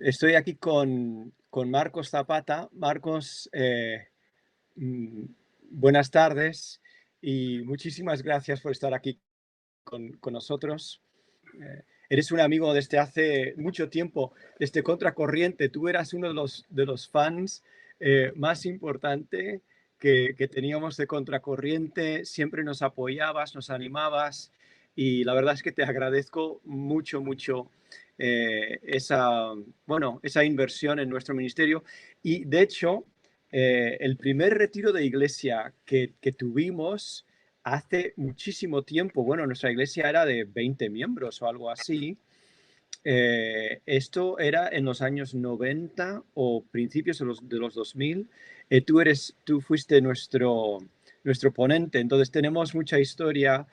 Estoy aquí con Marcos Zapata. Marcos, mm, buenas tardes y muchísimas gracias por estar aquí con nosotros. Eres un amigo desde hace mucho tiempo, desde Contracorriente. Tú eras uno de los fans más importante que teníamos de Contracorriente. Siempre nos apoyabas, nos animabas y la verdad es que te agradezco mucho, mucho esa inversión en nuestro ministerio. Y de hecho, el primer retiro de iglesia que tuvimos hace muchísimo tiempo, bueno, nuestra iglesia era de 20 miembros o algo así. Esto era en los años 90 o principios de los 2000. Tú fuiste nuestro ponente, entonces tenemos mucha historia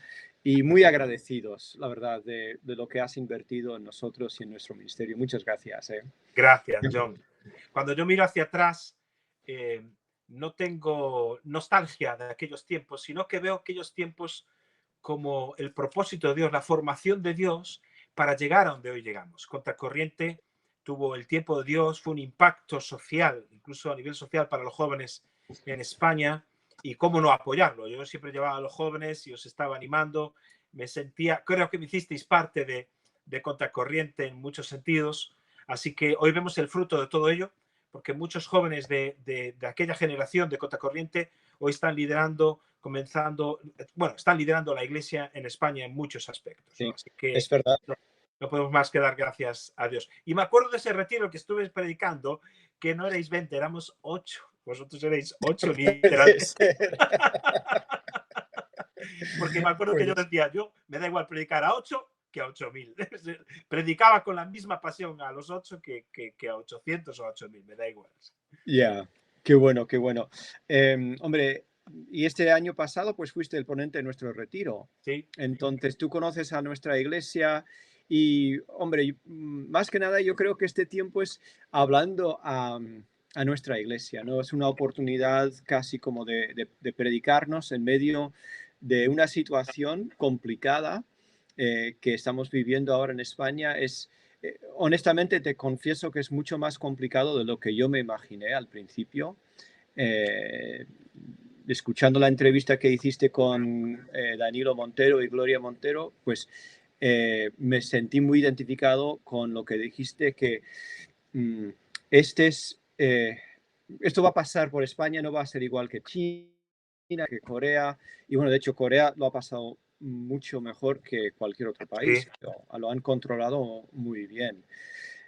y muy agradecidos, la verdad, de lo que has invertido en nosotros y en nuestro ministerio. Muchas gracias. Gracias, John. Cuando yo miro hacia atrás, eh, no tengo nostalgia de aquellos tiempos, sino que veo aquellos tiempos como el propósito de Dios, la formación de Dios para llegar a donde hoy llegamos. Contracorriente tuvo el tiempo de Dios, fue un impacto social, incluso a nivel social para los jóvenes en España, y cómo no apoyarlo. Yo siempre llevaba a los jóvenes y os estaba animando, me sentía, creo que me hicisteis parte de Contracorriente en muchos sentidos, así que hoy vemos el fruto de todo ello, porque muchos jóvenes de aquella generación de Contracorriente hoy están liderando, están liderando la iglesia en España en muchos aspectos, ¿no? Sí, Así que es verdad. no podemos más que dar gracias a Dios. Y me acuerdo de ese retiro que estuve predicando, que no erais 20, éramos 8. Vosotros erais 8 Puede literalmente. ser. Porque me acuerdo que yo Pues, decía, yo me da igual predicar a 8 que a 8000. Predicaba con la misma pasión a los 8 que a 800 o a 8000, me da igual. ya, qué bueno, qué bueno. Hombre, y este año pasado pues fuiste el ponente de nuestro retiro. Sí, Entonces tú conoces a nuestra iglesia y, hombre, más que nada yo creo que este tiempo es hablando a nuestra iglesia, ¿no? Es una oportunidad casi como de predicarnos en medio de una situación complicada que estamos viviendo ahora en España. Honestamente te confieso que es mucho más complicado de lo que yo me imaginé al principio. Eh, Escuchando la entrevista que hiciste con Danilo Montero y Gloria Montero, pues me sentí muy identificado con lo que dijiste, que mm, este es, esto va a pasar por España, no va a ser igual que China, que Corea, y bueno, de hecho Corea lo ha pasado mucho mejor que cualquier otro sí. país, lo han controlado muy bien.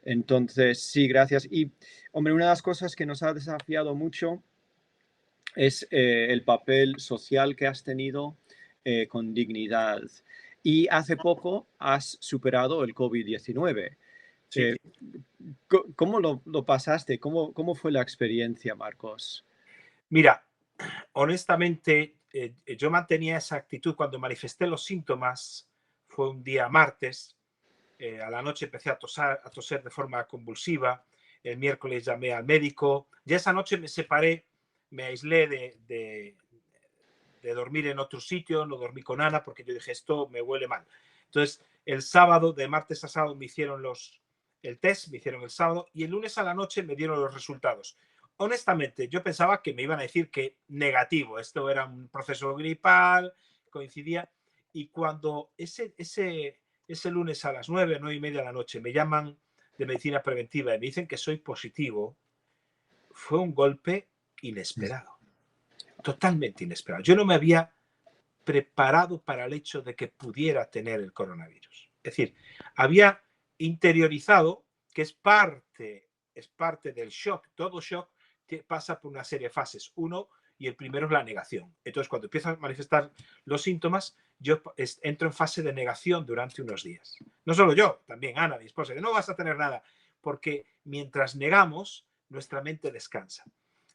Entonces, sí, gracias. Y, hombre, una de las cosas que nos ha desafiado mucho es el papel social que has tenido con dignidad. Y hace poco has superado el COVID-19. Sí. Eh, ¿Cómo lo pasaste? ¿Cómo fue la experiencia, Marcos? Mira, honestamente, yo mantenía esa actitud cuando manifesté los síntomas. Fue un día martes. A la noche empecé a toser de forma convulsiva. El miércoles llamé al médico. Ya esa noche me separé, me aislé de dormir en otro sitio, no dormí con Ana porque yo dije, esto me huele mal. Entonces, el sábado, de martes a sábado, me hicieron el test, me hicieron el sábado y el lunes a la noche me dieron los resultados. Honestamente, yo pensaba que me iban a decir que negativo, esto era un proceso gripal, coincidía, y cuando ese lunes a las 9:30 de la noche me llaman de medicina preventiva y me dicen que soy positivo, fue un golpe inesperado, totalmente inesperado. Yo no me había preparado para el hecho de que pudiera tener el coronavirus. Es decir, había interiorizado que es parte del shock. Todo shock pasa por una serie de fases. Uno, y el primero es la negación. Entonces, cuando empiezan a manifestar los síntomas, yo entro en fase de negación durante unos días. No solo yo, también Ana, mi esposa, que no vas a tener nada, porque mientras negamos, nuestra mente descansa.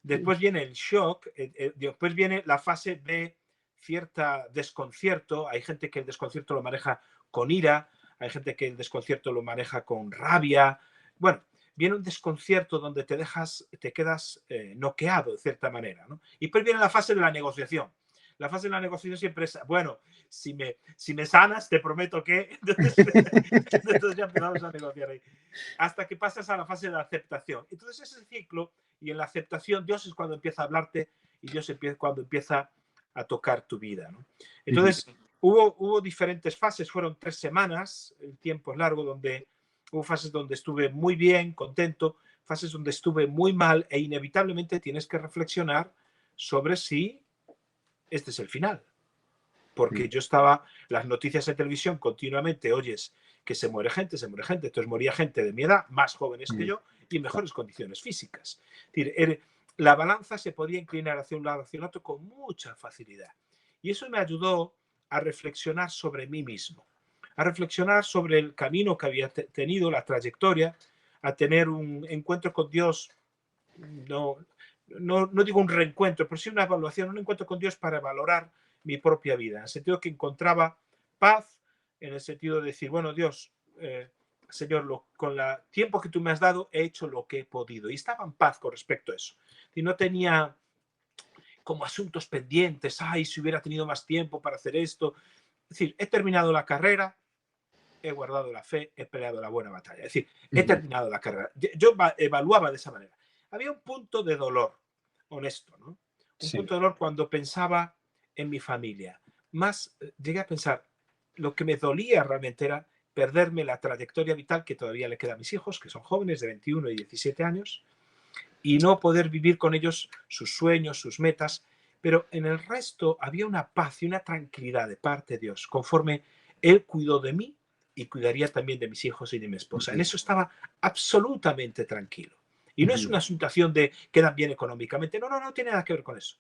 Después viene el shock, después viene la fase de cierta desconcierto. Hay gente que el desconcierto lo maneja con ira, hay gente que el desconcierto lo maneja con rabia. Bueno, viene un desconcierto donde te quedas noqueado de cierta manera, ¿no? Y después viene la fase de la negociación, La fase de la negociación siempre es, bueno, si me sanas, te prometo que... Entonces ya empezamos a negociar ahí. Hasta que pasas a la fase de la aceptación. Entonces ese ciclo, y en la aceptación Dios es cuando empieza a hablarte y Dios es cuando empieza a tocar tu vida, ¿no? Entonces hubo diferentes fases, fueron 3 semanas, el tiempo es largo, donde hubo fases donde estuve muy bien, contento, fases donde estuve muy mal e inevitablemente tienes que reflexionar sobre si este es el final. Porque yo estaba, las noticias en televisión continuamente, oyes que se muere gente, entonces moría gente de mi edad, más jóvenes que yo y en mejores condiciones físicas. Es decir, la balanza se podía inclinar hacia un lado, hacia el otro con mucha facilidad. Y eso me ayudó a reflexionar sobre mí mismo, a reflexionar sobre el camino que había tenido, la trayectoria, a tener un encuentro con Dios, no digo un reencuentro, pero sí una evaluación, un encuentro con Dios para valorar mi propia vida, en el sentido que encontraba paz, en el sentido de decir, bueno, Dios, Señor, con el tiempo que tú me has dado, he hecho lo que he podido. Y estaba en paz con respecto a eso. Y no tenía como asuntos pendientes, ay, si hubiera tenido más tiempo para hacer esto. Es decir, he terminado la carrera, he guardado la fe, he peleado la buena batalla. Es decir, he terminado la carrera. Yo evaluaba de esa manera. Había un punto de dolor, honesto, ¿no? Un punto de dolor cuando pensaba en mi familia. Más llegué a pensar, lo que me dolía realmente era perderme la trayectoria vital que todavía le queda a mis hijos, que son jóvenes de 21 y 17 años, y no poder vivir con ellos sus sueños, sus metas. Pero en el resto había una paz y una tranquilidad de parte de Dios, conforme Él cuidó de mí y cuidaría también de mis hijos y de mi esposa. En eso estaba absolutamente tranquilo. Y no es una situación de quedan bien económicamente. No tiene nada que ver con eso.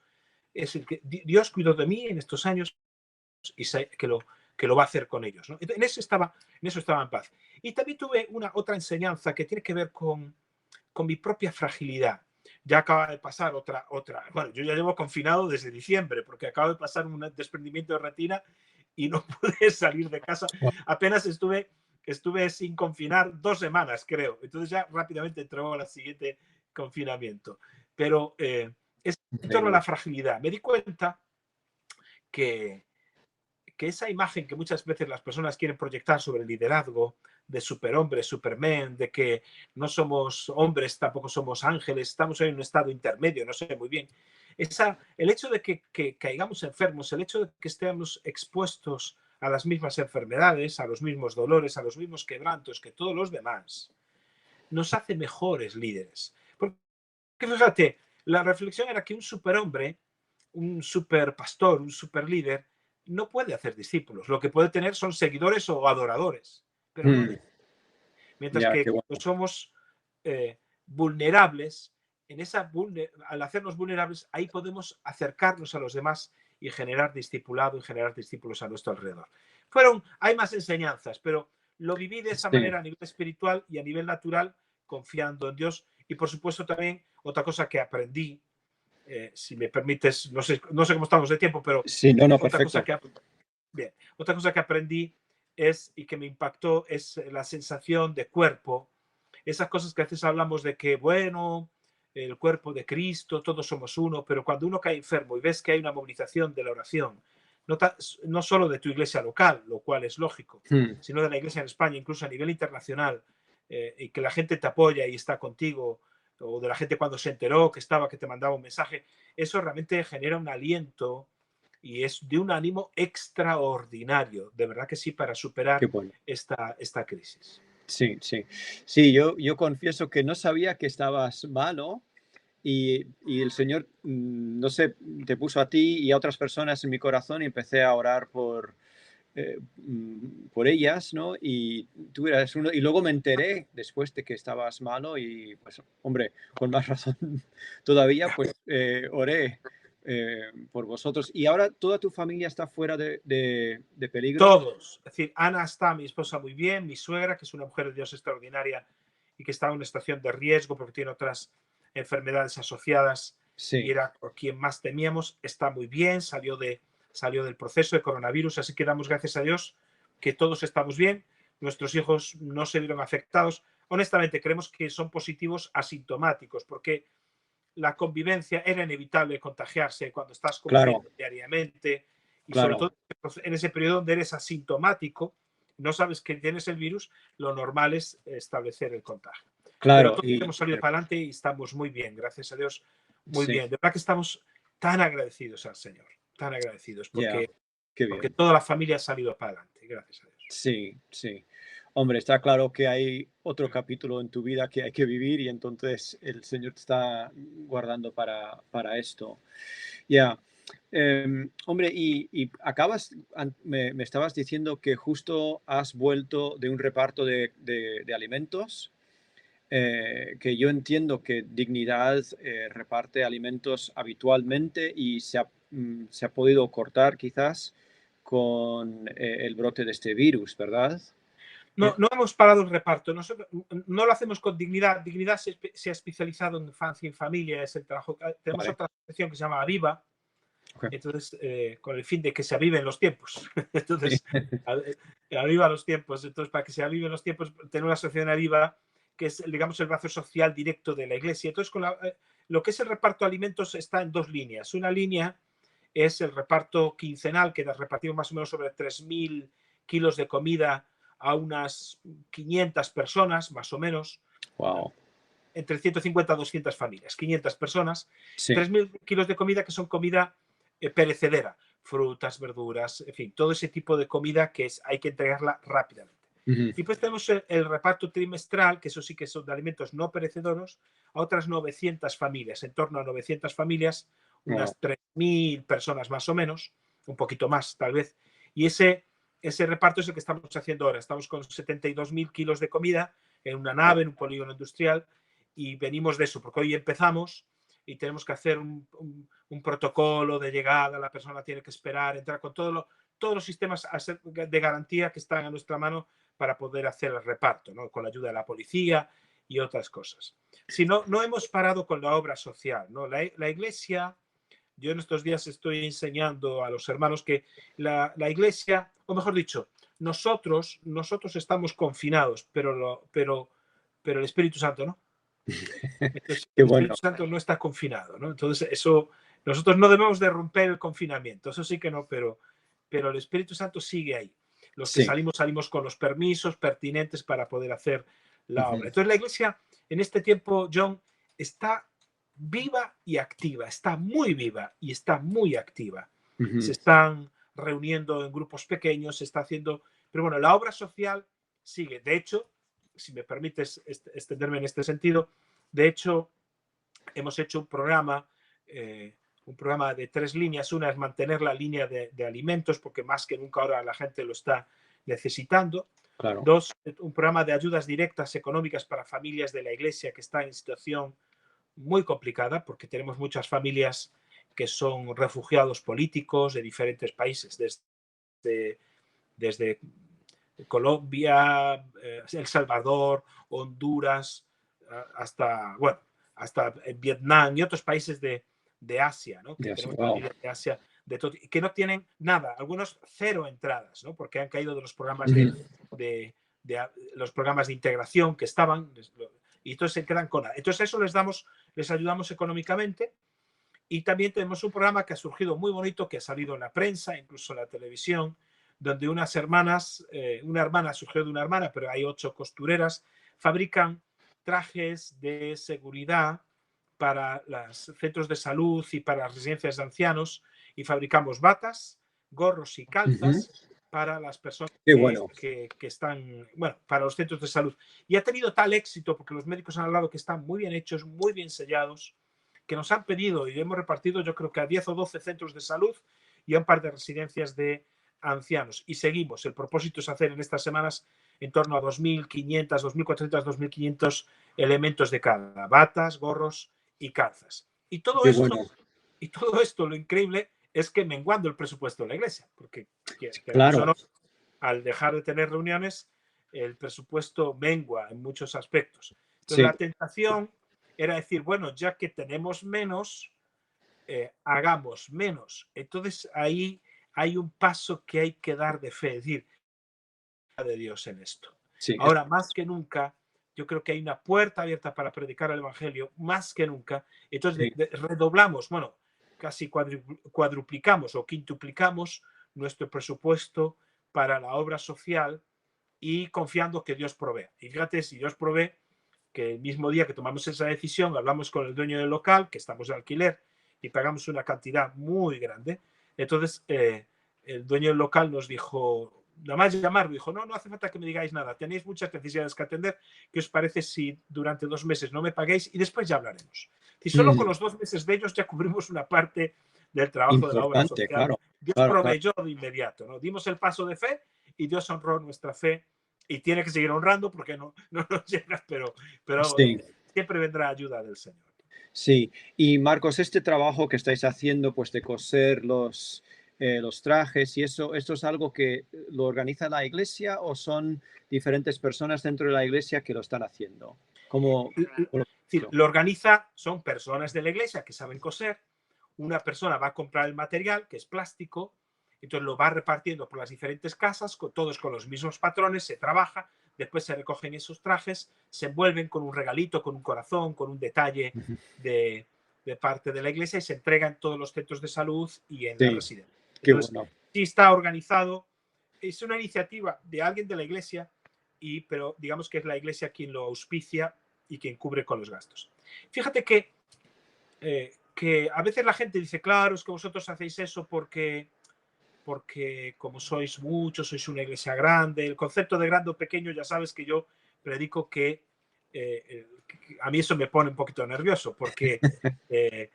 Es el que Dios cuidó de mí en estos años y sé que lo va a hacer con ellos, ¿no? En eso estaba en paz. Y también tuve otra enseñanza que tiene que ver con mi propia fragilidad. Ya acaba de pasar otra. Bueno, yo ya llevo confinado desde diciembre porque acaba de pasar un desprendimiento de retina y no pude salir de casa. Apenas estuve sin confinar 2 semanas, creo. Entonces ya rápidamente entró al siguiente confinamiento. Pero es en torno a la fragilidad. Me di cuenta que esa imagen que muchas veces las personas quieren proyectar sobre el liderazgo, de superhombre, superman, de que no somos hombres, tampoco somos ángeles, estamos en un estado intermedio, no sé muy bien. El hecho de que caigamos enfermos, el hecho de que estemos expuestos a las mismas enfermedades, a los mismos dolores, a los mismos quebrantos que todos los demás, nos hace mejores líderes. Porque fíjate, la reflexión era que un superhombre, un superpastor, un superlíder, no puede hacer discípulos. Lo que puede tener son seguidores o adoradores, pero no discípulos. Mientras que cuando somos vulnerables, al hacernos vulnerables, ahí podemos acercarnos a los demás y generar discipulado y generar discípulos a nuestro alrededor. Hay más enseñanzas, pero lo viví de esa manera a nivel espiritual y a nivel natural, confiando en Dios. Y por supuesto también otra cosa que aprendí, si me permites, no sé cómo estamos de tiempo, pero otra cosa que aprendí y que me impactó es la sensación de cuerpo. Esas cosas que a veces hablamos de que, bueno, el cuerpo de Cristo, todos somos uno, pero cuando uno cae enfermo y ves que hay una movilización de la oración, no solo de tu iglesia local, lo cual es lógico, sino de la iglesia en España, incluso a nivel internacional, y que la gente te apoya y está contigo, o de la gente cuando se enteró que te mandaba un mensaje, eso realmente genera un aliento y es de un ánimo extraordinario, de verdad que sí, para superar esta crisis. Sí, yo confieso que no sabía que estabas malo y el Señor, no sé, te puso a ti y a otras personas en mi corazón y empecé a orar por ellas, ¿no? Y tú eras uno, y luego me enteré después de que estabas malo y pues, hombre, con más razón todavía, pues oré por vosotros. Y ahora toda tu familia está fuera de peligro. Todos. Es decir, Ana está, mi esposa, muy bien, mi suegra, que es una mujer de Dios extraordinaria y que está en una situación de riesgo porque tiene otras enfermedades asociadas y era por quien más temíamos, está muy bien, salió del proceso de coronavirus, así que damos gracias a Dios que todos estamos bien, nuestros hijos no se vieron afectados. Honestamente, creemos que son positivos asintomáticos porque la convivencia, era inevitable contagiarse cuando estás Claro, conviviendo diariamente y sobre claro, todo en ese periodo donde eres asintomático, no sabes que tienes el virus, lo normal es establecer el contagio. Pero claro. todos hemos salido para adelante y estamos muy bien, gracias a Dios, muy Sí, bien. De verdad que estamos tan agradecidos al Señor, tan agradecidos, ya, qué porque bien. toda la familia ha salido para adelante, gracias a Dios. Sí, sí. Hombre, está claro que hay otro capítulo en tu vida que hay que vivir y entonces el Señor te está guardando para esto. Ya. Hombre, y acabas, me estabas diciendo que justo has vuelto de un reparto de alimentos, que yo entiendo que Dignidad reparte alimentos habitualmente y se ha podido cortar quizás con el brote de este virus, ¿verdad? No, no hemos parado el reparto. Nosotros no lo hacemos con Dignidad. Dignidad se ha especializado en infancia y familia. Es el trabajo. Tenemos Vale, otra asociación que se llama Aviva, ok. entonces, con el fin de que se aviven los tiempos. Sí. Entonces, aviva los tiempos. Entonces, para que se aviven los tiempos, tener una asociación Aviva, que es, digamos, el brazo social directo de la Iglesia. Entonces, lo que es el reparto de alimentos está en dos líneas. Una línea es el reparto quincenal, que repartimos más o menos sobre 3.000 kilos de comida a unas 500 personas, más o menos, Wow. entre 150 a 200 familias, 500 personas, Sí. 3.000 kilos de comida que son comida perecedera, frutas, verduras, en fin, todo ese tipo de comida que hay que entregarla rápidamente. Ujú. Y pues tenemos el reparto trimestral, que eso sí que son de alimentos no perecederos, a otras 900 familias, en torno a 900 familias, Wow. unas 3.000 personas más o menos, un poquito más tal vez. Y ese reparto es el que estamos haciendo ahora. Estamos con 72.000 kilos de comida en una Wow. nave, en un polígono industrial, y venimos de eso, porque hoy empezamos y tenemos que hacer un protocolo de llegada, la persona tiene que esperar, entrar con todos los sistemas de garantía que están a nuestra mano para poder hacer el reparto, ¿no? Con la ayuda de la policía y otras cosas. Si no, no hemos parado con la obra social, ¿no? La iglesia, yo en estos días estoy enseñando a los hermanos que la iglesia, o mejor dicho, nosotros estamos confinados, pero el Espíritu Santo no. Entonces, Qué el bueno. Espíritu Santo no está confinado, ¿no? Entonces, eso, nosotros no debemos de romper el confinamiento, eso sí que no, pero el Espíritu Santo sigue ahí. Los que Sí. salimos con los permisos pertinentes para poder hacer la Ujú. obra. Entonces, la iglesia en este tiempo, John, está viva y activa, está muy viva y está muy activa. Se Ujú. están reuniendo en grupos pequeños, se está haciendo, pero bueno, la obra social sigue. De hecho, si me permites extenderme en este sentido, de hecho, hemos hecho un programa de 3 líneas. Una es mantener la línea de alimentos, porque más que nunca ahora la gente lo está necesitando. Claro. Dos, un programa de ayudas directas económicas para familias de la iglesia que están en situación muy complicada, porque tenemos muchas familias que son refugiados políticos de diferentes países, desde Colombia, El Salvador, Honduras, bueno, hasta Vietnam y otros países de Asia, ¿no? Que Yes. tenemos Wow. familias de Asia, que no tienen nada, algunos cero entradas, ¿no? Porque han caído de los programas Ujú. de, los programas de integración que estaban, y entonces se quedan con nada. Entonces eso les ayudamos económicamente. Y también tenemos un programa que ha surgido muy bonito, que ha salido en la prensa, incluso en la televisión, donde unas hermanas, una hermana surgió de una hermana, pero hay 8 costureras, fabrican trajes de seguridad para los centros de salud y para las residencias de ancianos, y fabricamos batas, gorros y Ujú. calzas para las personas Qué bueno. que están, bueno, para los centros de salud. Y ha tenido tal éxito, porque los médicos han hablado que están muy bien hechos, muy bien sellados, que nos han pedido y hemos repartido, yo creo que a 10 o 12 centros de salud y a un par de residencias de ancianos. Y seguimos. El propósito es hacer en estas semanas en torno a 2.500, 2.400, 2.500 elementos de cada, batas, gorros y calzas. Qué bueno. Y todo esto, lo increíble es que menguando el presupuesto de la iglesia, porque queramos o Claro. no, al dejar de tener reuniones, el presupuesto mengua en muchos aspectos. Entonces, Sí. la tentación era decir, bueno, ya que tenemos menos, hagamos menos. Entonces, ahí hay un paso que hay que dar de fe, es decir, de Dios en esto. Sí. Ahora, más que nunca, yo creo que hay una puerta abierta para predicar el Evangelio más que nunca. Entonces sí, redoblamos, bueno, casi cuadruplicamos o quintuplicamos nuestro presupuesto para la obra social y confiando que Dios provee. Y fíjate, si Dios provee, que el mismo día que tomamos esa decisión, hablamos con el dueño del local, que estamos de alquiler, y pagamos una cantidad muy grande. Entonces, el dueño del local nos dijo, nada más llamar, dijo, no, no hace falta que me digáis nada, tenéis muchas necesidades que atender, ¿qué os parece si durante 2 meses no me paguéis y después ya hablaremos? Y solo con mm, los 2 meses de ellos ya cubrimos una parte del trabajo de la obra importante, social. claro, Dios claro, claro. proveyó de inmediato, ¿no? Dimos el paso de fe y Dios honró nuestra fe y tiene que seguir honrando porque no nos llega, pero Sí. siempre vendrá ayuda del Señor. Sí, y Marcos, este trabajo que estáis haciendo, pues de coser los trajes y eso, ¿esto es algo que lo organiza la iglesia o son diferentes personas dentro de la iglesia que lo están haciendo? ¿Cómo lo Es decir, lo organiza, son personas de la iglesia que saben coser, una persona va a comprar el material, que es plástico, entonces lo va repartiendo por las diferentes casas, todos con los mismos patrones, se trabaja, después se recogen esos trajes, se envuelven con un regalito, con un corazón, con un detalle Ujú. de parte de la iglesia y se entrega en todos los centros de salud y en la Sí, residencia. qué Entonces, bueno. sí está organizado, es una iniciativa de alguien de la iglesia, pero digamos que es la iglesia quien lo auspicia y quien cubre con los gastos. Fíjate que a veces la gente dice, claro, es que vosotros hacéis eso porque como sois muchos, sois una iglesia grande. El concepto de grande o pequeño, ya sabes que yo predico que a mí eso me pone un poquito nervioso, porque eh,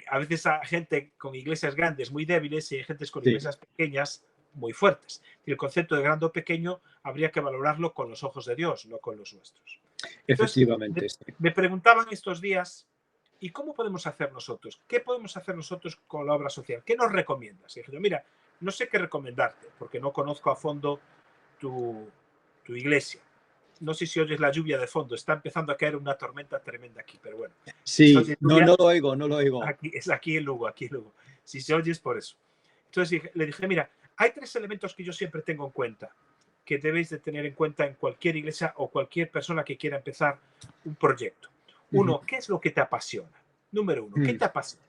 a veces hay gente con iglesias grandes muy débiles y hay gente con Sí, iglesias pequeñas muy fuertes. Y el concepto de grande o pequeño habría que valorarlo con los ojos de Dios, no con los nuestros. Entonces, efectivamente, sí. me preguntaban estos días, ¿y cómo podemos hacer nosotros? ¿Qué podemos hacer nosotros con la obra social? ¿Qué nos recomiendas? Y dije yo, mira, no sé qué recomendarte, porque no conozco a fondo tu iglesia. No sé si oyes la lluvia de fondo, está empezando a caer una tormenta tremenda aquí, pero bueno, si se Sí, oye no, lluvia, no lo oigo, no lo oigo. aquí, es aquí en Lugo, aquí en Lugo. Si se oye es por eso. Entonces le dije, mira, hay 3 elementos que yo siempre tengo en cuenta, que debéis de tener en cuenta en cualquier iglesia o cualquier persona que quiera empezar un proyecto. Ujú. Uno, ¿qué es lo que te apasiona? Número uno, ¿qué Mm, te apasiona?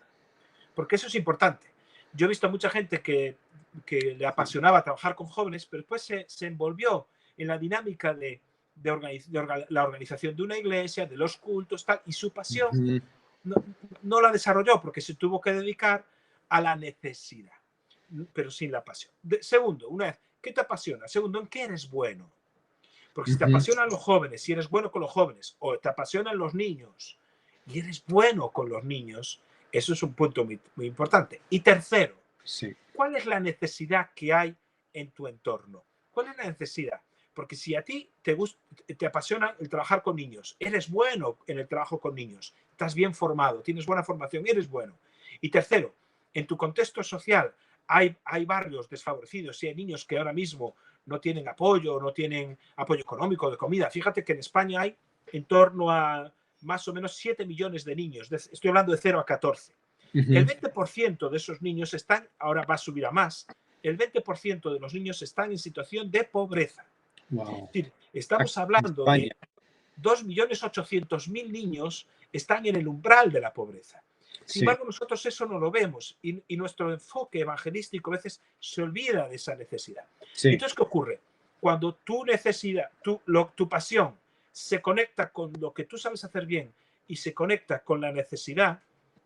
Porque eso es importante. Yo he visto a mucha gente que le sí. apasionaba trabajar con jóvenes, pero después se envolvió en la dinámica la organización de una iglesia, de los cultos, tal, y su pasión Ujú. no, no la desarrolló porque se tuvo que dedicar a la necesidad, pero sin la pasión. Segundo, una vez, ¿qué te apasiona? Segundo, ¿en qué eres bueno? Porque si te Ujú. apasionan los jóvenes, si eres bueno con los jóvenes, o te apasionan los niños y eres bueno con los niños, eso es un punto muy, muy importante. Y tercero, Sí. ¿cuál es la necesidad que hay en tu entorno? ¿Cuál es la necesidad? Porque si a ti te apasiona el trabajar con niños, eres bueno en el trabajo con niños, estás bien formado, tienes buena formación, eres bueno. Y tercero, en tu contexto social hay barrios desfavorecidos y hay niños que ahora mismo no tienen apoyo, no tienen apoyo económico de comida. Fíjate que en España hay en torno a más o menos 7 millones de niños, estoy hablando de 0 a 14. El Ujú. 20% de esos niños están, ahora va a subir a más, el 20% de los niños están en situación de pobreza. Wow. Es decir, estamos En hablando España, de 2.800.000 niños están en el umbral de la pobreza. Sin sí, embargo, nosotros eso no lo vemos y nuestro enfoque evangelístico a veces se olvida de esa necesidad. sí, Entonces, ¿qué ocurre? Cuando tu necesidad, tu pasión se conecta con lo que tú sabes hacer bien y se conecta con la necesidad,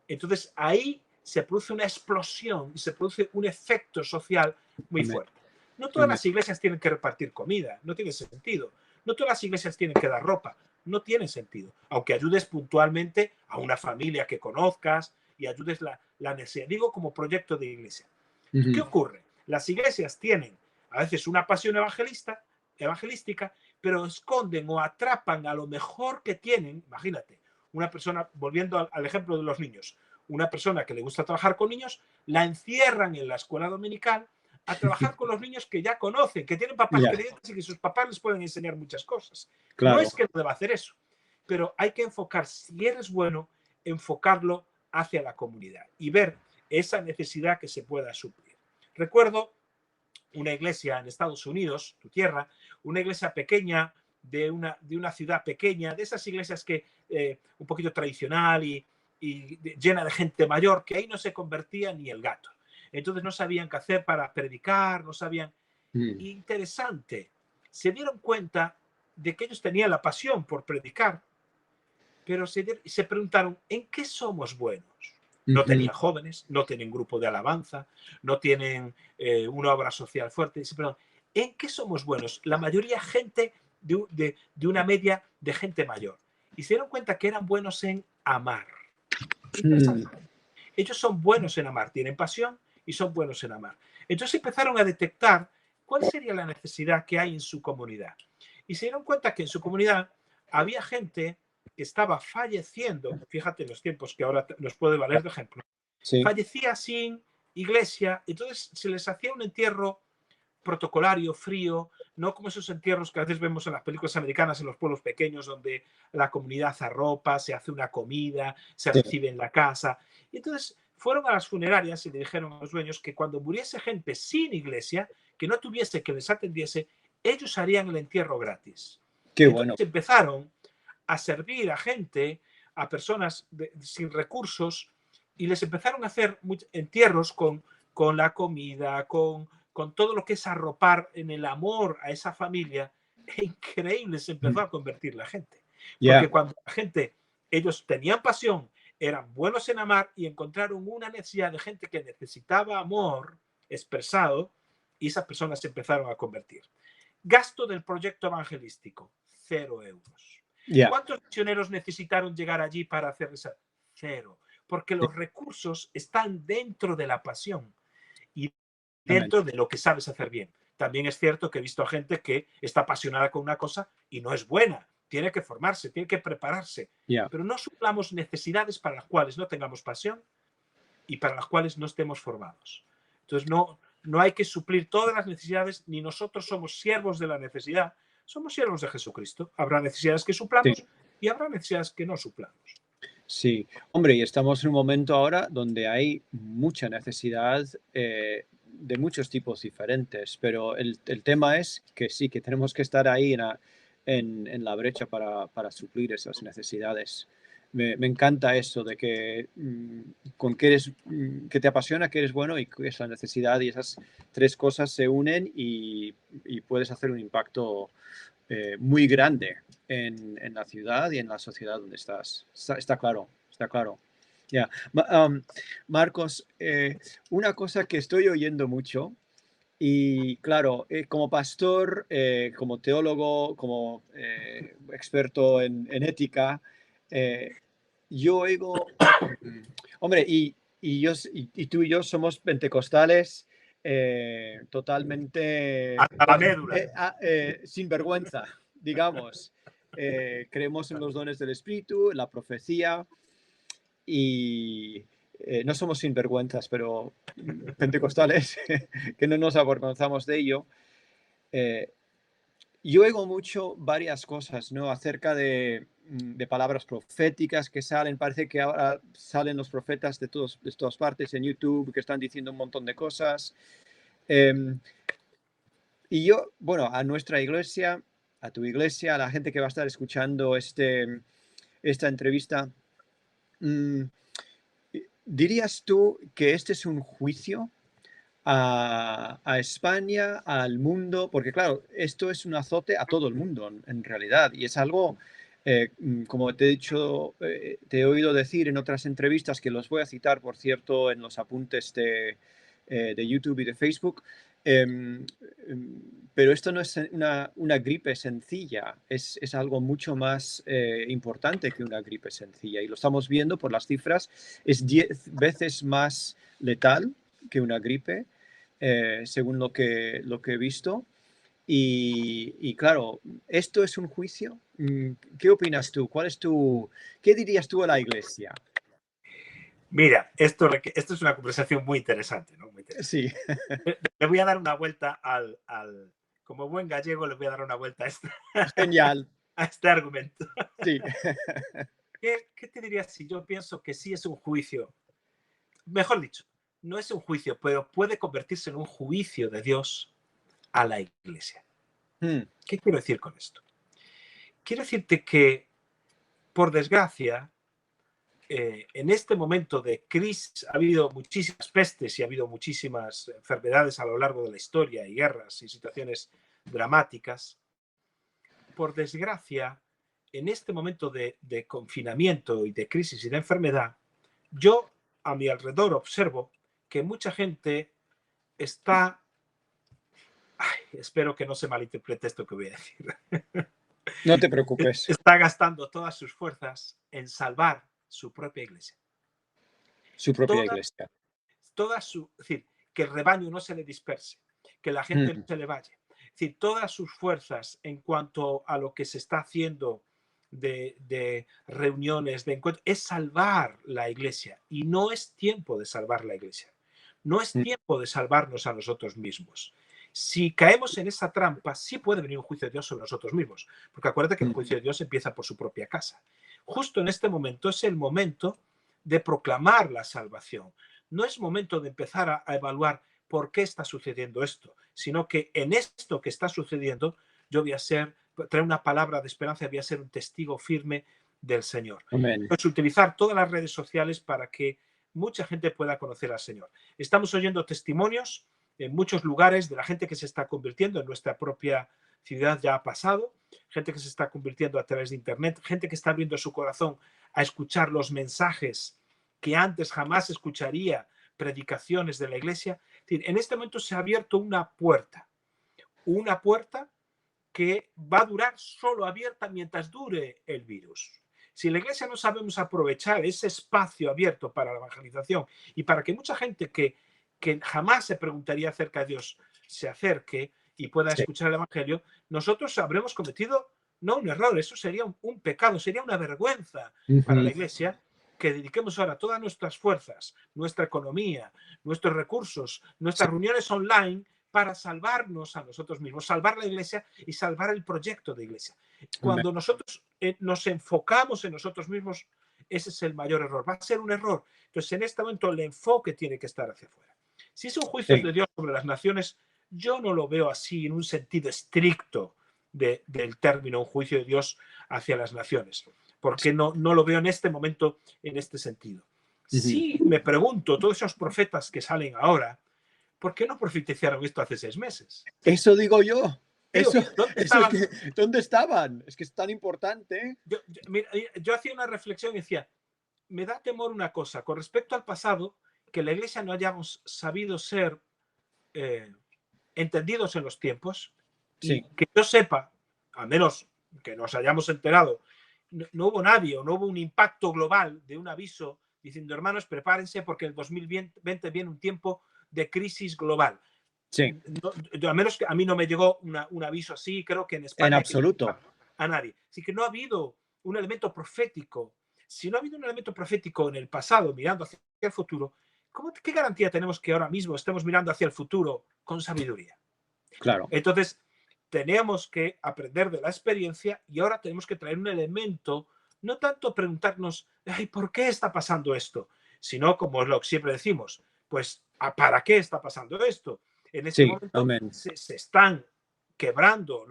entonces ahí se produce una explosión y se produce un efecto social muy amén, fuerte. No todas amén. las iglesias tienen que repartir comida, no tiene sentido. No todas las iglesias tienen que dar ropa, no tiene sentido. Aunque ayudes puntualmente a una familia que conozcas y ayudes la necesidad. Digo como proyecto de iglesia. ¿Qué Ujú. ocurre? Las iglesias tienen a veces una pasión evangelística, pero esconden o atrapan a lo mejor que tienen. Imagínate, una persona, volviendo al ejemplo de los niños, una persona que le gusta trabajar con niños, la encierran en la escuela dominical a trabajar con los niños que ya conocen, que tienen papás Ya, creyentes y que sus papás les pueden enseñar muchas cosas. No claro, es que no deba hacer eso, pero hay que enfocar, si eres bueno, enfocarlo hacia la comunidad y ver esa necesidad que se pueda suplir. Recuerdo una iglesia en Estados Unidos, tu tierra, una iglesia pequeña de una ciudad pequeña, de esas iglesias que un poquito tradicional y llena de gente mayor, que ahí no se convertía ni el gato. Entonces no sabían qué hacer para predicar, no sabían. Interesante. Se dieron cuenta de que ellos tenían la pasión por predicar, pero se preguntaron, ¿en qué somos buenos? No tenían jóvenes, no tienen grupo de alabanza, no tienen una obra social fuerte. Se preguntaron, ¿en qué somos buenos? La mayoría gente de una media de gente mayor. Y se dieron cuenta que eran buenos en amar. Ellos son buenos en amar, tienen pasión y son buenos en amar. Entonces empezaron a detectar cuál sería la necesidad que hay en su comunidad. Y se dieron cuenta que en su comunidad había gente que estaba falleciendo, fíjate en los tiempos que ahora nos puede valer de ejemplo, fallecía sin iglesia, entonces se les hacía un entierro protocolario, frío, no como esos entierros que a veces vemos en las películas americanas en los pueblos pequeños donde la comunidad arropa, se hace una comida, se recibe en la casa. Y entonces fueron a las funerarias y le dijeron a los dueños que cuando muriese gente sin iglesia, que no tuviese que les atendiese, ellos harían el entierro gratis. Qué entonces bueno. empezaron a servir a gente, a personas sin recursos, y les empezaron a hacer entierros con la comida, con todo lo que es arropar en el amor a esa familia. Increíble, se empezó a convertir la gente. Porque cuando la gente, ellos tenían pasión, eran buenos en amar y encontraron una necesidad de gente que necesitaba amor expresado, y esas personas se empezaron a convertir. Gasto del proyecto evangelístico, 0 euros. ¿Cuántos misioneros necesitaron llegar allí para hacer esa? 0. Porque los recursos están dentro de la pasión y dentro de lo que sabes hacer bien. También es cierto que he visto a gente que está apasionada con una cosa y no es buena. Tiene que formarse, tiene que prepararse. Pero no suplamos necesidades para las cuales no tengamos pasión y para las cuales no estemos formados. Entonces no hay que suplir todas las necesidades, ni nosotros somos siervos de la necesidad, somos siervos de Jesucristo. Habrá necesidades que suplamos y habrá necesidades que no suplamos. Sí, hombre, y estamos en un momento ahora donde hay mucha necesidad de muchos tipos diferentes, pero el tema es que sí, que tenemos que estar ahí en la brecha para suplir esas necesidades. Me encanta eso de que con que eres, que te apasiona, que eres bueno y que es la necesidad, y esas tres cosas se unen y puedes hacer un impacto muy grande en la ciudad y en la sociedad donde estás. Está claro, está claro. Marcos, una cosa que estoy oyendo mucho, y claro, como pastor, como teólogo, como experto en ética, yo oigo, hombre, y tú y yo somos pentecostales totalmente Hasta la médula. sin vergüenza, digamos. Creemos en los dones del Espíritu, la profecía, y no somos sinvergüenzas, pero pentecostales, que no nos avergonzamos de ello. Yo oigo mucho varias cosas, ¿no? Acerca de palabras proféticas que salen. Parece que ahora salen los profetas de todas partes en YouTube que están diciendo un montón de cosas. Y yo, bueno, a nuestra iglesia, a tu iglesia, a la gente que va a estar escuchando esta entrevista, ¿dirías tú que este es un juicio a España, al mundo? Porque claro, esto es un azote a todo el mundo en realidad, y es algo, como te he dicho, te he oído decir en otras entrevistas, que los voy a citar, por cierto, en los apuntes de YouTube y de Facebook. Pero esto no es una gripe sencilla, es algo mucho más importante que una gripe sencilla, y lo estamos viendo por las cifras. Es 10 veces más letal que una gripe, según lo que he visto. Y claro, ¿esto es un juicio? ¿Qué opinas tú? ¿Qué dirías tú a la iglesia? Mira, esto es una conversación muy interesante, ¿no? Muy interesante. Sí. Le voy a dar una vuelta como buen gallego, le voy a dar una vuelta Genial. a este argumento. Sí. ¿Qué te diría si yo pienso que sí es un juicio? Mejor dicho, no es un juicio, pero puede convertirse en un juicio de Dios a la iglesia. ¿Qué quiero decir con esto? quiero decirte que, por desgracia, en este momento de crisis ha habido muchísimas pestes y ha habido muchísimas enfermedades a lo largo de la historia y guerras y situaciones dramáticas. Por desgracia, en este momento de confinamiento y de crisis y de enfermedad, yo a mi alrededor observo que mucha gente está... Ay, espero que no se malinterprete esto que voy a decir. No te preocupes. Está gastando todas sus fuerzas en salvar su propia iglesia. Su propia iglesia. Es decir, que el rebaño no se le disperse, que la gente no se le vaya. Es decir, todas sus fuerzas en cuanto a lo que se está haciendo de reuniones, de encuentros, es salvar la iglesia. Y no es tiempo de salvar la iglesia. No es tiempo de salvarnos a nosotros mismos. Si caemos en esa trampa, sí puede venir un juicio de Dios sobre nosotros mismos. Porque acuérdate que el juicio de Dios empieza por su propia casa. Justo en este momento es el momento de proclamar la salvación. No es momento de empezar a evaluar por qué está sucediendo esto, sino que en esto que está sucediendo yo voy a traer una palabra de esperanza, voy a ser un testigo firme del Señor. Amén. Es utilizar todas las redes sociales para que mucha gente pueda conocer al Señor. Estamos oyendo testimonios en muchos lugares de la gente que se está convirtiendo. En nuestra propia ciudad ya ha pasado, gente que se está convirtiendo a través de internet, gente que está abriendo su corazón a escuchar los mensajes que antes jamás escucharía, predicaciones de la iglesia. En este momento se ha abierto una puerta que va a durar solo abierta mientras dure el virus. Si la iglesia no sabemos aprovechar ese espacio abierto para la evangelización y para que mucha gente que jamás se preguntaría acerca de Dios se acerque y pueda escuchar el evangelio, nosotros habremos cometido no un error, eso sería un pecado, sería una vergüenza para la iglesia que dediquemos ahora todas nuestras fuerzas, nuestra economía, nuestros recursos, nuestras reuniones online para salvarnos a nosotros mismos, salvar la iglesia y salvar el proyecto de iglesia. Cuando nosotros nos enfocamos en nosotros mismos, ese es el mayor error. Va a ser un error. Entonces, en este momento, el enfoque tiene que estar hacia afuera. Si es un juicio de Dios sobre las naciones, yo no lo veo así en un sentido estricto del término, un juicio de Dios hacia las naciones, porque no lo veo en este momento en este sentido. Sí me pregunto, todos esos profetas que salen ahora, ¿por qué no profetizaron esto hace 6 meses? Eso digo yo. Digo, ¿Dónde estaban? Es que es tan importante. Yo hacía una reflexión y decía, me da temor una cosa, con respecto al pasado, que la iglesia no hayamos sabido ser entendidos en los tiempos, y que yo sepa, al menos que nos hayamos enterado, no hubo nadie o no hubo un impacto global de un aviso diciendo, hermanos, prepárense porque el 2020 viene un tiempo de crisis global. No, a menos que a mí no me llegó un aviso así, creo que en España. En absoluto. A nadie. Así que no ha habido un elemento profético. Si no ha habido un elemento profético en el pasado, mirando hacia el futuro, ¿qué garantía tenemos que ahora mismo estemos mirando hacia el futuro con sabiduría? Claro. Entonces, tenemos que aprender de la experiencia y ahora tenemos que traer un elemento, no tanto preguntarnos, ay, ¿por qué está pasando esto? Sino, como es lo que siempre decimos, pues, ¿para qué está pasando esto? En este momento se están quebrando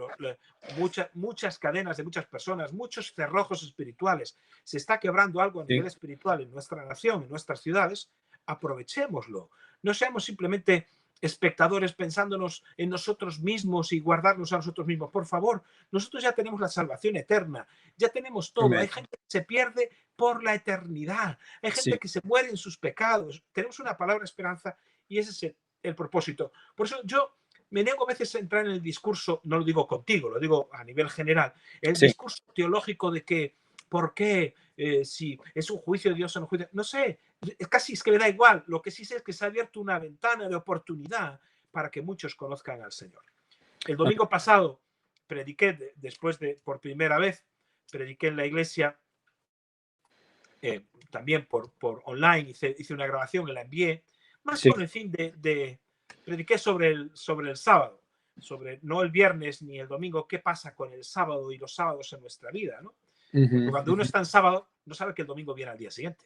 muchas cadenas de muchas personas, muchos cerrojos espirituales. Se está quebrando algo a nivel espiritual en nuestra nación, en nuestras ciudades. Aprovechémoslo. No seamos simplemente espectadores pensándonos en nosotros mismos y guardarnos a nosotros mismos. Por favor, nosotros ya tenemos la salvación eterna, ya tenemos todo. Hay gente que se pierde por la eternidad, hay gente que se muere en sus pecados. Tenemos una palabra de esperanza y ese es el propósito. Por eso yo me niego a veces a entrar en el discurso, no lo digo contigo, lo digo a nivel general, el discurso teológico de que, ¿por qué? Si es un juicio de Dios o no juicio, no sé, casi es que me da igual. Lo que sí sé es que se ha abierto una ventana de oportunidad para que muchos conozcan al Señor. El domingo pasado prediqué, por primera vez, prediqué en la iglesia, también por online, hice una grabación y la envié, más con el fin de prediqué sobre el sábado, sobre no el viernes ni el domingo, qué pasa con el sábado y los sábados en nuestra vida, ¿no? Porque cuando uno está en sábado, no sabe que el domingo viene al día siguiente.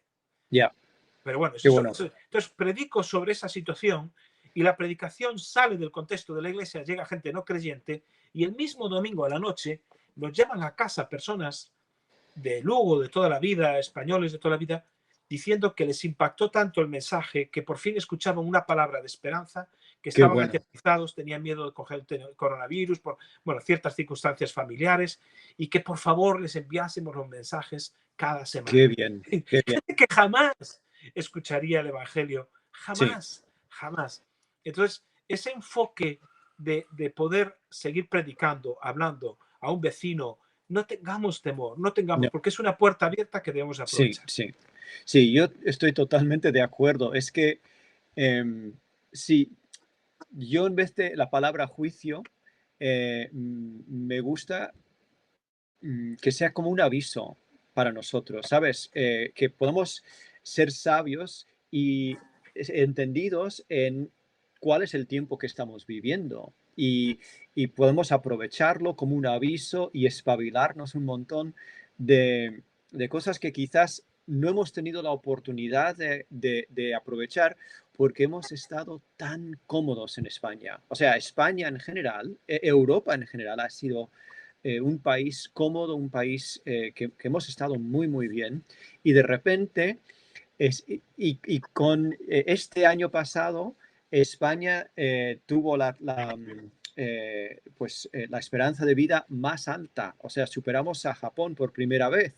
Pero bueno, entonces predico sobre esa situación y la predicación sale del contexto de la iglesia, llega gente no creyente y el mismo domingo a la noche nos llaman a casa personas de Lugo, de toda la vida, españoles de toda la vida, diciendo que les impactó tanto el mensaje que por fin escuchaban una palabra de esperanza, que Qué estaban bueno, aterrorizados, tenían miedo de coger el coronavirus por ciertas circunstancias familiares y que por favor les enviásemos los mensajes cada qué semana. bien, qué bien. Gente que jamás escucharía el Evangelio, Sí, jamás, jamás. Entonces, ese enfoque de poder seguir predicando, hablando a un vecino, no tengamos temor, no tengamos, no, porque es una puerta abierta que debemos sí, aprovechar. sí. Sí, yo estoy totalmente de acuerdo. Es que sí, yo en vez de la palabra juicio, me gusta que sea como un aviso para nosotros, ¿sabes? Que podamos ser sabios y entendidos en cuál es el tiempo que estamos viviendo y podemos aprovecharlo como un aviso y espabilarnos un montón de cosas que quizás no hemos tenido la oportunidad de aprovechar porque hemos estado tan cómodos en España. O sea, España en general, Europa en general ha sido un país cómodo, un país que hemos estado muy, muy bien. Y de repente, y con este año pasado, España tuvo la esperanza de vida más alta. O sea, superamos a Japón por primera vez.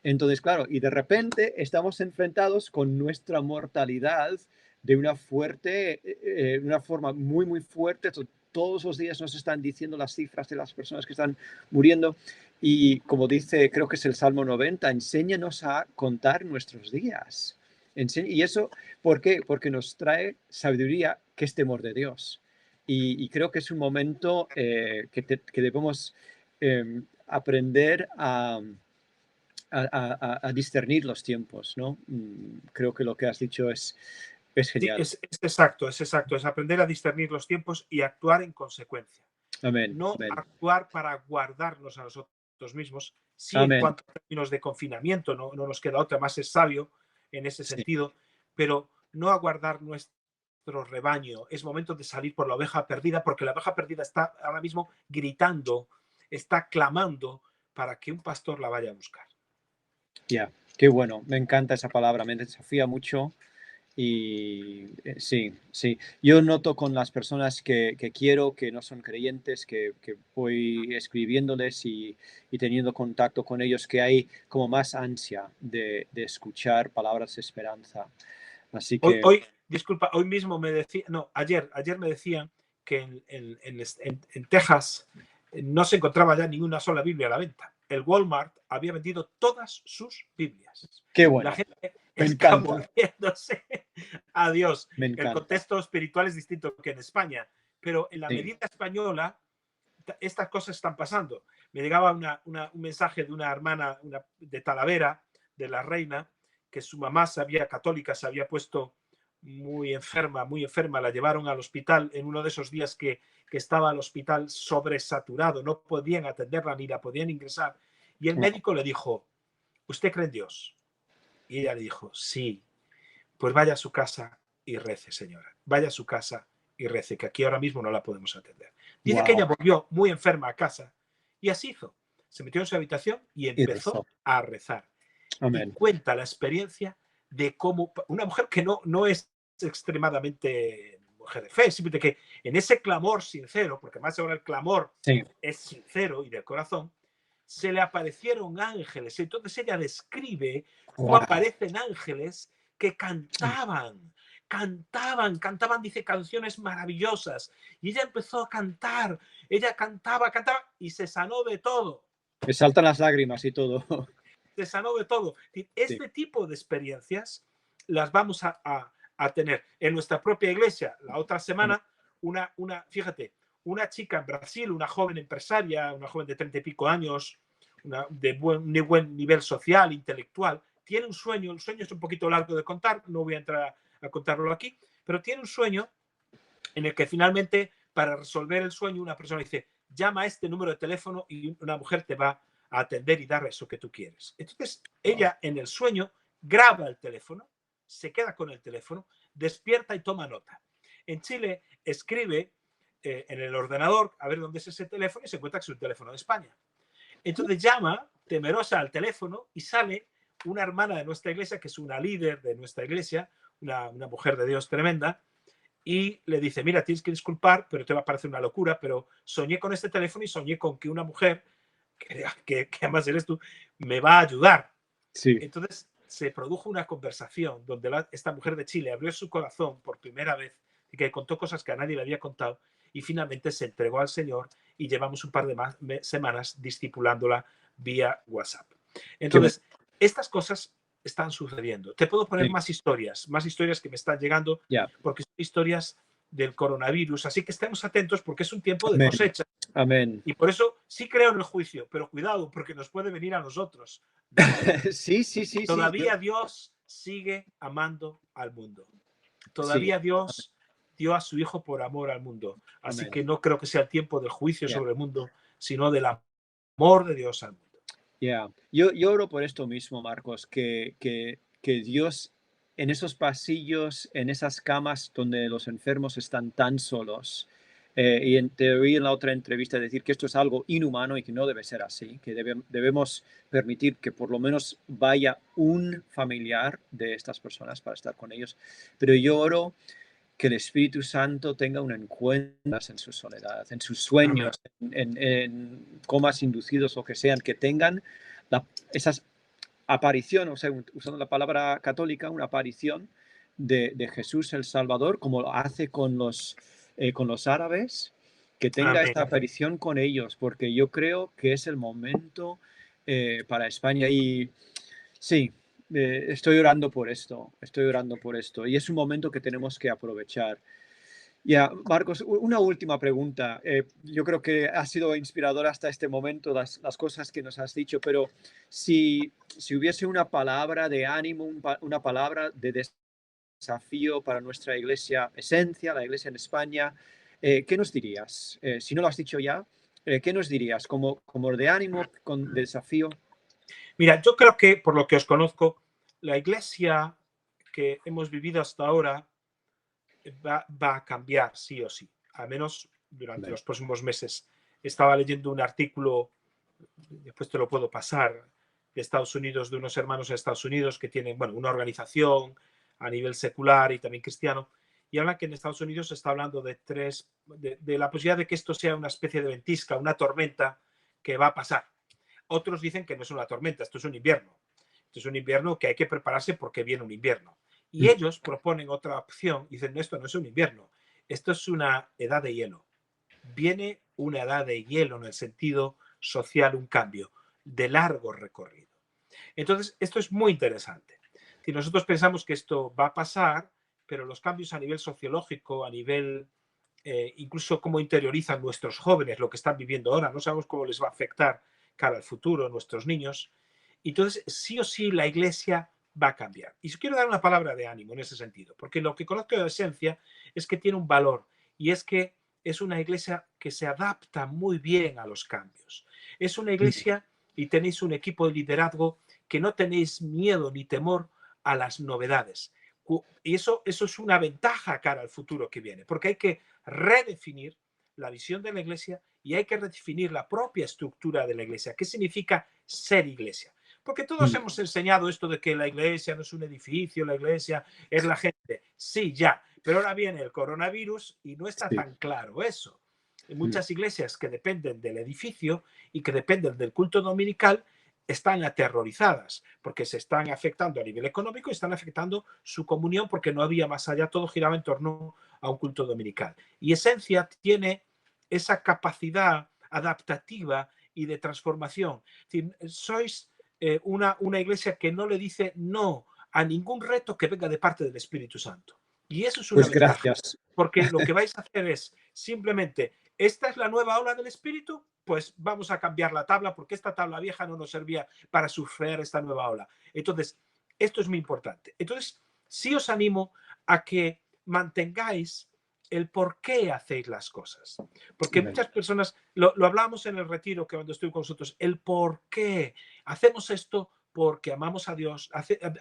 Entonces, claro, y de repente estamos enfrentados con nuestra mortalidad de una forma muy, muy fuerte. Todos los días nos están diciendo las cifras de las personas que están muriendo. Y como dice, creo que es el Salmo 90, enséñanos a contar nuestros días. Y eso, ¿por qué? Porque nos trae sabiduría, que es temor de Dios. Y creo que es un momento que debemos aprender a discernir los tiempos, ¿no? Creo que lo que has dicho es Sí, genial. es exacto, es exacto, es aprender a discernir los tiempos y actuar en consecuencia. Amén, No amén, actuar para guardarnos a nosotros mismos, sí en amén. cuanto a términos de confinamiento, no nos queda otra, más es sabio en ese Sí, sentido, pero no aguardar nuestro rebaño. Es momento de salir por la oveja perdida, porque la oveja perdida está ahora mismo gritando, está clamando para que un pastor la vaya a buscar. ya, qué bueno. Me encanta esa palabra, me desafía mucho. Y sí, sí. Yo noto con las personas que quiero, que no son creyentes, que voy escribiéndoles y teniendo contacto con ellos, que hay como más ansia de escuchar palabras de esperanza. Así que, Disculpa, hoy mismo me decía, no, ayer me decían que en Texas no se encontraba ya ninguna sola Biblia a la venta. El Walmart había vendido todas sus Biblias. qué La bueno. gente Me está encanta, volviéndose a Dios. me El encanta. contexto espiritual es distinto que en España, pero en la Sí, medida española estas cosas están pasando. Me llegaba un mensaje de una hermana de Talavera, de la Reina, que su mamá católica, se había puesto muy enferma, la llevaron al hospital en uno de esos días que estaba el hospital sobresaturado, no podían atenderla ni la podían ingresar. Y el wow, médico le dijo, ¿usted cree en Dios? Y ella le dijo, sí, pues vaya a su casa y rece, señora. Vaya a su casa y rece, que aquí ahora mismo no la podemos atender. Dice que ella wow. volvió muy enferma a casa y así hizo. Se metió en su habitación y Y empezó rezó. a rezar. Y Amén. cuenta la experiencia de cómo una mujer que no es extremadamente mujer de fe, simplemente que en ese clamor sincero, porque más ahora el clamor Sí, es sincero y del corazón, se le aparecieron ángeles. Entonces ella describe cómo wow. aparecen ángeles que cantaban, dice, canciones maravillosas. Y ella empezó a cantar, ella cantaba y se sanó de todo. Me saltan las lágrimas y todo. Se sanó de todo. Sí. Este tipo de experiencias las vamos a tener en nuestra propia iglesia. La otra Amén. semana, fíjate, una chica en Brasil, una joven empresaria, una joven de 30 y pico años, de buen nivel social, intelectual, tiene un sueño, el sueño es un poquito largo de contar, no voy a entrar a contarlo aquí, pero tiene un sueño en el que finalmente, para resolver el sueño, una persona dice, llama a este número de teléfono y una mujer te va a atender y dar eso que tú quieres. Entonces, Wow. ella en el sueño graba el teléfono, se queda con el teléfono, despierta y toma nota. En Chile escribe en el ordenador a ver dónde es ese teléfono y se encuentra que es un teléfono de España. Entonces llama temerosa al teléfono y sale una hermana de nuestra iglesia, que es una líder de nuestra iglesia, una mujer de Dios tremenda, y le dice, mira, tienes que disculpar, pero te va a parecer una locura, pero soñé con este teléfono y soñé con que una mujer, que además eres tú, me va a ayudar. Sí. Entonces se produjo una conversación donde esta mujer de Chile abrió su corazón por primera vez y que contó cosas que a nadie le había contado y finalmente se entregó al Señor y llevamos un par de semanas discipulándola vía WhatsApp. Entonces, estas cosas están sucediendo. Te puedo poner más historias que me están llegando, porque son historias del coronavirus, así que estemos atentos porque es un tiempo de cosecha. Amén. Y por eso sí creo en el juicio, pero cuidado, porque nos puede venir a nosotros. Sí. Todavía Dios sigue amando al mundo. Todavía Dios dio a su Hijo por amor al mundo. Así que no creo que sea el tiempo del juicio sobre el mundo, sino del amor de Dios al mundo. Yo oro por esto mismo, Marcos, que Dios en esos pasillos, en esas camas donde los enfermos están tan solos, y te oí en la otra entrevista decir que esto es algo inhumano y que no debe ser así, que debemos permitir que por lo menos vaya un familiar de estas personas para estar con ellos. Pero yo oro que el Espíritu Santo tenga un encuentro en su soledad, en sus sueños, en comas inducidos o que sean, que tengan esas apariciones, o sea, usando la palabra católica, una aparición de Jesús el Salvador, como lo hace con los árabes, que tenga esta aparición con ellos, porque yo creo que es el momento para España. Y sí, estoy orando por esto, y es un momento que tenemos que aprovechar. Marcos, una última pregunta. Yo creo que ha sido inspirador hasta este momento las cosas que nos has dicho, pero si hubiese una palabra de ánimo, una palabra de desafío para nuestra iglesia Esencia, la iglesia en España, ¿qué nos dirías? Si no lo has dicho ya, ¿qué nos dirías? Como de ánimo, con desafío. Mira, yo creo que, por lo que os conozco, la iglesia que hemos vivido hasta ahora va a cambiar sí o sí, al menos durante los próximos meses. Estaba leyendo un artículo, después te lo puedo pasar, de Estados Unidos, de unos hermanos en Estados Unidos que tienen, bueno, una organización a nivel secular y también cristiano, y hablan que en Estados Unidos se está hablando de la posibilidad de que esto sea una especie de ventisca, una tormenta que va a pasar. Otros dicen que no es una tormenta, esto es un invierno. Esto es un invierno que hay que prepararse porque viene un invierno. Y ellos proponen otra opción, dicen, no, esto no es un invierno, esto es una edad de hielo. Viene una edad de hielo en el sentido social, un cambio de largo recorrido. Entonces, esto es muy interesante. Si nosotros pensamos que esto va a pasar, pero los cambios a nivel sociológico, a nivel incluso cómo interiorizan nuestros jóvenes lo que están viviendo ahora, no sabemos cómo les va a afectar cara al futuro, nuestros niños. Entonces, sí o sí, la iglesia va a cambiar. Y yo quiero dar una palabra de ánimo en ese sentido, porque lo que conozco de Esencia es que tiene un valor y es que es una iglesia que se adapta muy bien a los cambios. Es una iglesia y tenéis un equipo de liderazgo que no tenéis miedo ni temor a las novedades. Y eso es una ventaja cara al futuro que viene, porque hay que redefinir la visión de la iglesia y hay que redefinir la propia estructura de la iglesia. ¿Qué significa ser iglesia? Porque todos hemos enseñado esto de que la iglesia no es un edificio, la iglesia es la gente. Sí, ya, pero ahora viene el coronavirus y no está tan claro eso. Hay muchas iglesias que dependen del edificio y que dependen del culto dominical están aterrorizadas porque se están afectando a nivel económico y están afectando su comunión porque no había más allá, todo giraba en torno a un culto dominical. Y Esencia tiene esa capacidad adaptativa y de transformación. Es decir, sois una iglesia que no le dice no a ningún reto que venga de parte del Espíritu Santo. Y eso es una ventaja. Gracias. Porque lo que vais a hacer es simplemente, esta es la nueva ola del Espíritu, pues vamos a cambiar la tabla porque esta tabla vieja no nos servía para surfear esta nueva ola. Entonces, esto es muy importante. Entonces, sí os animo a que mantengáis el por qué hacéis las cosas. Porque muchas personas, lo hablamos en el retiro que cuando estoy con vosotros, el por qué. Hacemos esto porque amamos a Dios,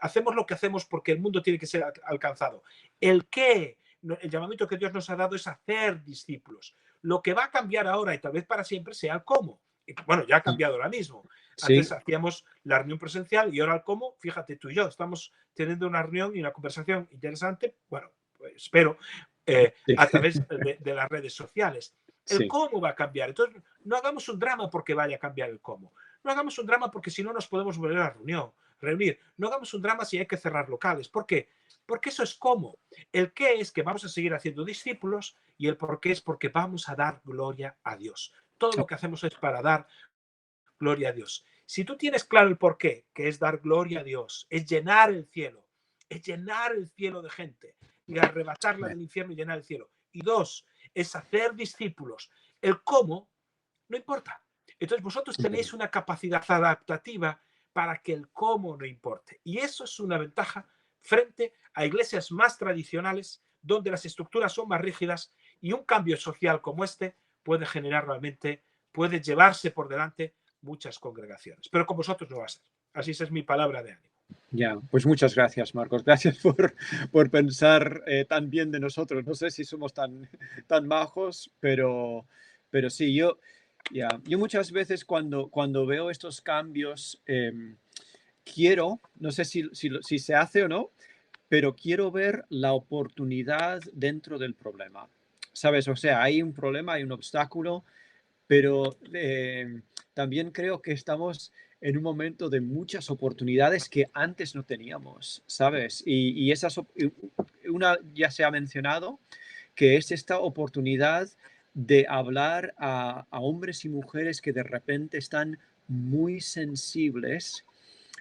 hacemos lo que hacemos porque el mundo tiene que ser alcanzado. El qué, el llamamiento que Dios nos ha dado es hacer discípulos. Lo que va a cambiar ahora y tal vez para siempre sea el cómo. Bueno, ya ha cambiado ahora mismo. Sí, Antes hacíamos la reunión presencial y ahora el cómo, fíjate tú y yo, estamos teniendo una reunión y una conversación interesante, bueno, pues espero, sí, a través de las redes sociales. El sí, cómo va a cambiar. Entonces, no hagamos un drama porque vaya a cambiar el cómo. No hagamos un drama porque si no nos podemos volver a reunir. No hagamos un drama si hay que cerrar locales. ¿Por qué? Porque eso es cómo. El qué es que vamos a seguir haciendo discípulos y el por qué es porque vamos a dar gloria a Dios. Todo lo que hacemos es para dar gloria a Dios. Si tú tienes claro el por qué, que es dar gloria a Dios, es llenar el cielo de gente y arrebatarla del infierno y llenar el cielo. Y dos, es hacer discípulos. El cómo no importa. Entonces vosotros tenéis una capacidad adaptativa para que el cómo no importe. Y eso es una ventaja frente a iglesias más tradicionales donde las estructuras son más rígidas y un cambio social como este puede generar realmente, puede llevarse por delante muchas congregaciones. Pero con vosotros no va a ser. Así es mi palabra de ánimo. ya. Pues muchas gracias, Marcos. Gracias por pensar tan bien de nosotros. No sé si somos tan majos, pero sí, yo muchas veces cuando veo estos cambios, quiero, no sé si se hace o no, pero quiero ver la oportunidad dentro del problema. ¿Sabes? O sea, hay un problema, hay un obstáculo, pero también creo que estamos en un momento de muchas oportunidades que antes no teníamos, ¿sabes? Y una ya se ha mencionado, que es esta oportunidad de hablar a hombres y mujeres que de repente están muy sensibles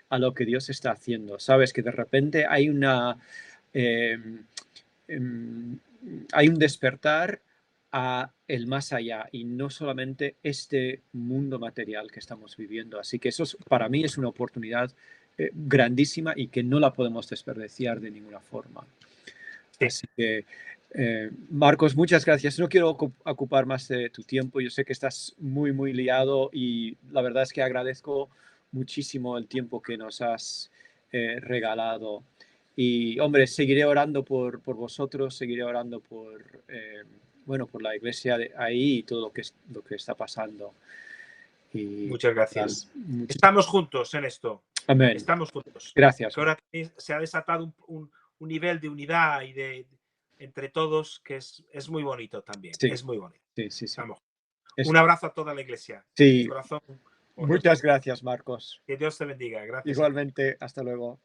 a lo que Dios está haciendo, ¿sabes? Que de repente eh, em, hay un despertar a el más allá y no solamente este mundo material que estamos viviendo. Así que para mí es una oportunidad grandísima y que no la podemos desperdiciar de ninguna forma. Sí. Así que, Marcos, muchas gracias. No quiero ocupar más de tu tiempo. Yo sé que estás muy, muy liado y la verdad es que agradezco muchísimo el tiempo que nos has regalado. Y, hombre, seguiré orando por vosotros, seguiré orando bueno, por la iglesia de ahí y todo lo que está pasando. Y, Muchas tal. gracias. Estamos juntos en esto. Amén. Estamos juntos. Gracias, Que ahora se ha desatado un nivel de unidad y entre todos que es muy bonito también. Sí, Es muy bonito. sí, sí, sí. Vamos. Un abrazo a toda la iglesia. De Sí, corazón. muchas gracias, Marcos. Que Dios te bendiga. Gracias a ti. Igualmente, hasta luego.